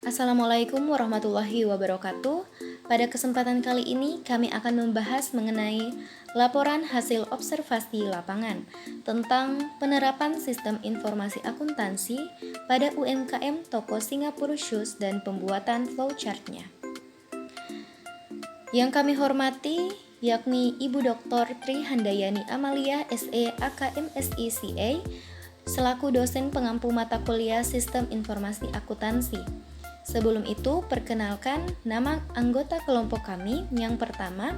Assalamualaikum warahmatullahi wabarakatuh. Pada kesempatan kali ini kami akan membahas mengenai laporan hasil observasi lapangan tentang penerapan sistem informasi akuntansi pada UMKM Toko Singapura Shoes dan pembuatan flowchart-nya. Yang kami hormati yakni Ibu Dr. Tri Handayani Amalia SE AKMSI CA selaku dosen pengampu mata kuliah Sistem Informasi Akuntansi. Sebelum itu, perkenalkan nama anggota kelompok kami. Yang pertama,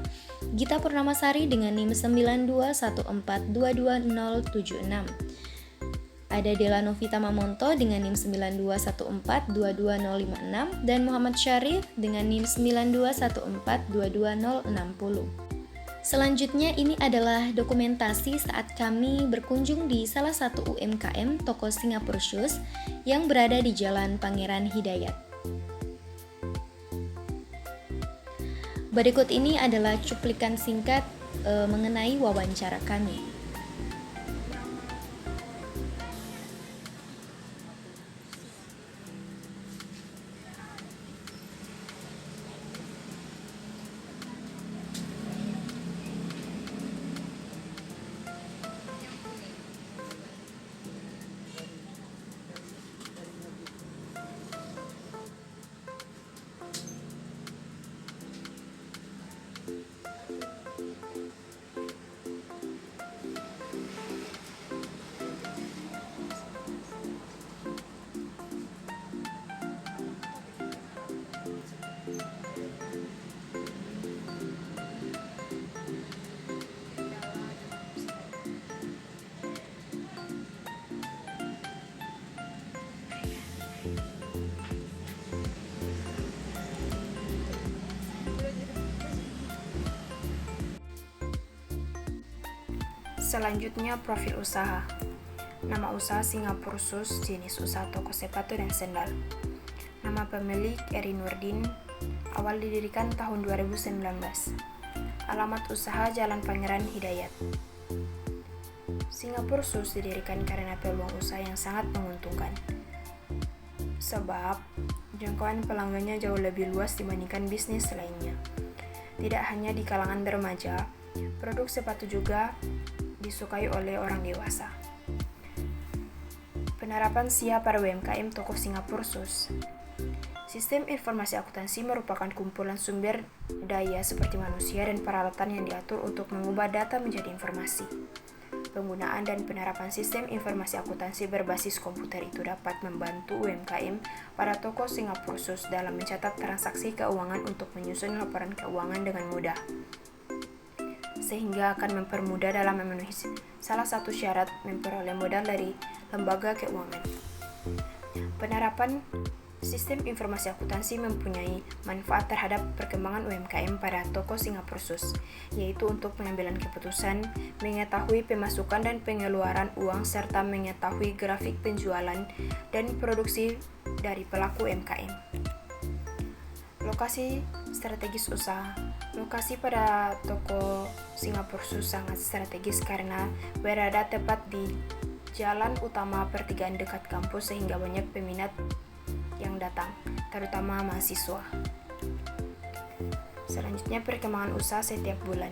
Gita Purnamasari dengan NIM 921422076. Ada Dela Novita Mamonto dengan NIM 921422056 dan Muhammad Syarif dengan NIM 921422060. Selanjutnya ini adalah dokumentasi saat kami berkunjung di salah satu UMKM Toko Singapura Shoes yang berada di Jalan Pangeran Hidayat. Berikut ini adalah cuplikan singkat mengenai wawancara kami. Selanjutnya, profil usaha. Nama usaha Singapura Shoes, jenis usaha toko sepatu dan sendal. Nama pemilik Eri Nurdin, awal didirikan tahun 2019. Alamat usaha Jalan Pangeran Hidayat. Singapura Shoes didirikan karena peluang usaha yang sangat menguntungkan. Sebab jangkauan pelanggannya jauh lebih luas dibandingkan bisnis lainnya. Tidak hanya di kalangan remaja, produk sepatu juga disukai oleh orang dewasa. Penerapan SIA pada UMKM Toko Singapura Shoes. Sistem informasi akuntansi merupakan kumpulan sumber daya seperti manusia dan peralatan yang diatur untuk mengubah data menjadi informasi. Penggunaan dan penerapan sistem informasi akuntansi berbasis komputer itu dapat membantu UMKM pada Toko Singapura Shoes dalam mencatat transaksi keuangan untuk menyusun laporan keuangan dengan mudah, sehingga akan mempermudah dalam memenuhi salah satu syarat memperoleh modal dari lembaga keuangan. Penerapan sistem informasi akuntansi mempunyai manfaat terhadap perkembangan UMKM pada Toko Singapura Shoes, yaitu untuk pengambilan keputusan, mengetahui pemasukan dan pengeluaran uang, serta mengetahui grafik penjualan dan produksi dari pelaku UMKM. Lokasi strategis usaha. Lokasi pada Toko Singapura Shoes sangat strategis karena berada tepat di jalan utama pertigaan dekat kampus sehingga banyak peminat yang datang, terutama mahasiswa. Selanjutnya, perkembangan usaha setiap bulan.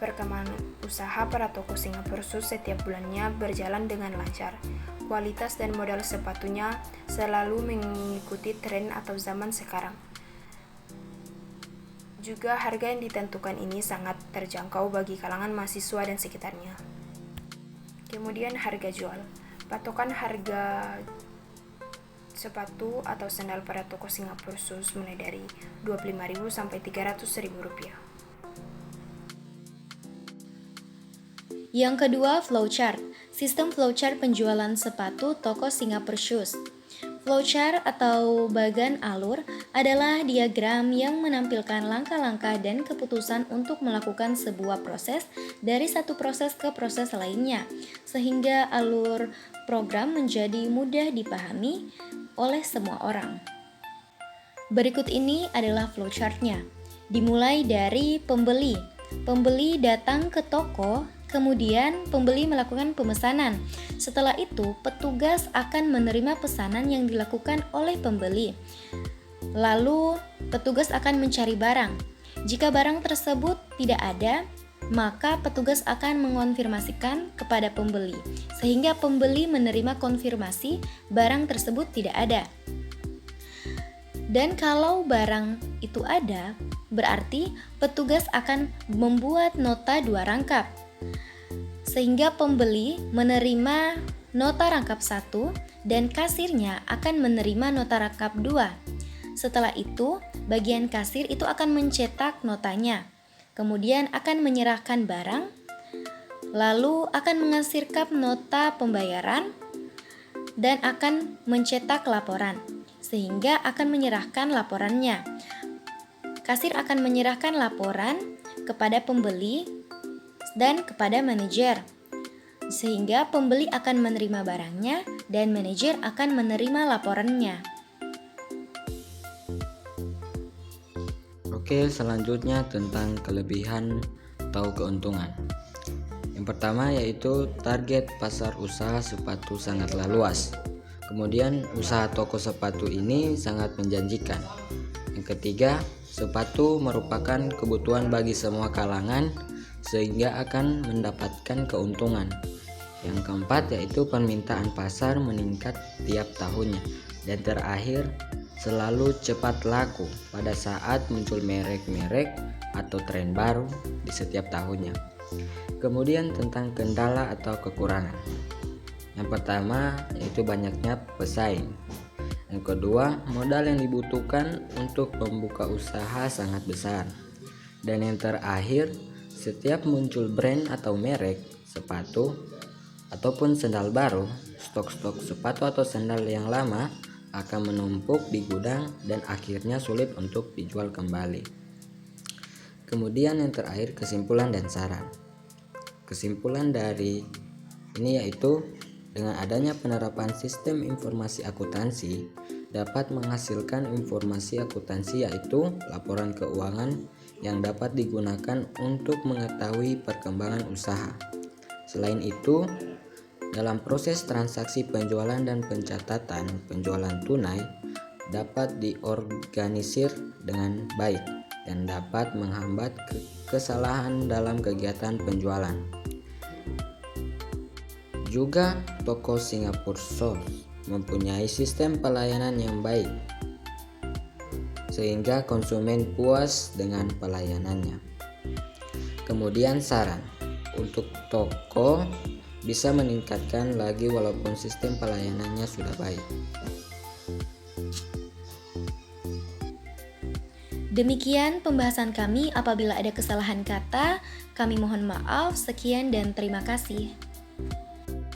Perkembangan usaha pada Toko Singapura Shoes setiap bulannya berjalan dengan lancar. Kualitas dan model sepatunya selalu mengikuti tren atau zaman sekarang. Juga harga yang ditentukan ini sangat terjangkau bagi kalangan mahasiswa dan sekitarnya. Kemudian harga jual. Patokan harga sepatu atau sandal pada Toko Singapura Shoes mulai dari Rp25.000 sampai Rp300.000. Yang kedua, flowchart. Sistem flowchart penjualan sepatu Toko Singapura Shoes. Flowchart atau bagan alur adalah diagram yang menampilkan langkah-langkah dan keputusan untuk melakukan sebuah proses dari satu proses ke proses lainnya, sehingga alur program menjadi mudah dipahami oleh semua orang. Berikut ini adalah flowchart-nya. Dimulai dari pembeli. Pembeli datang ke toko, kemudian pembeli melakukan pemesanan. Setelah itu, petugas akan menerima pesanan yang dilakukan oleh pembeli. Lalu, petugas akan mencari barang. Jika barang tersebut tidak ada, maka petugas akan mengonfirmasikan kepada pembeli, sehingga pembeli menerima konfirmasi barang tersebut tidak ada. Dan kalau barang itu ada, berarti petugas akan membuat nota 2 rangkap, sehingga pembeli menerima nota rangkap 1 dan kasirnya akan menerima nota rangkap 2. Setelah itu, bagian kasir itu akan mencetak notanya, kemudian akan menyerahkan barang, lalu akan mengasirkan nota pembayaran, dan akan mencetak laporan, sehingga akan menyerahkan laporannya. Kasir akan menyerahkan laporan kepada pembeli dan kepada manajer, sehingga pembeli akan menerima barangnya dan manajer akan menerima laporannya. Oke, selanjutnya tentang kelebihan atau keuntungan. Yang pertama yaitu target pasar usaha sepatu sangatlah luas. Kemudian usaha toko sepatu ini sangat menjanjikan. Yang ketiga, sepatu merupakan kebutuhan bagi semua kalangan sehingga akan mendapatkan keuntungan. Yang keempat yaitu permintaan pasar meningkat tiap tahunnya. Dan terakhir, selalu cepat laku pada saat muncul merek-merek atau tren baru di setiap tahunnya. Kemudian tentang kendala atau kekurangan. Yang pertama yaitu banyaknya pesaing. Yang kedua, modal yang dibutuhkan untuk membuka usaha sangat besar. Dan yang terakhir, setiap muncul brand atau merek sepatu ataupun sandal baru, stok-stok sepatu atau sandal yang lama akan menumpuk di gudang dan akhirnya sulit untuk dijual kembali. Kemudian yang terakhir, kesimpulan dan saran. Kesimpulan dari ini yaitu dengan adanya penerapan sistem informasi akuntansi dapat menghasilkan informasi akuntansi yaitu laporan keuangan yang dapat digunakan untuk mengetahui perkembangan usaha. Selain itu, dalam proses transaksi penjualan dan pencatatan penjualan tunai dapat diorganisir dengan baik dan dapat menghambat kesalahan dalam kegiatan penjualan. Juga toko Singapore Shoes mempunyai sistem pelayanan yang baik sehingga konsumen puas dengan pelayanannya. Kemudian saran untuk toko bisa meningkatkan lagi walaupun sistem pelayanannya sudah baik. Demikian pembahasan kami. Apabila ada kesalahan kata, kami mohon maaf. Sekian dan terima kasih.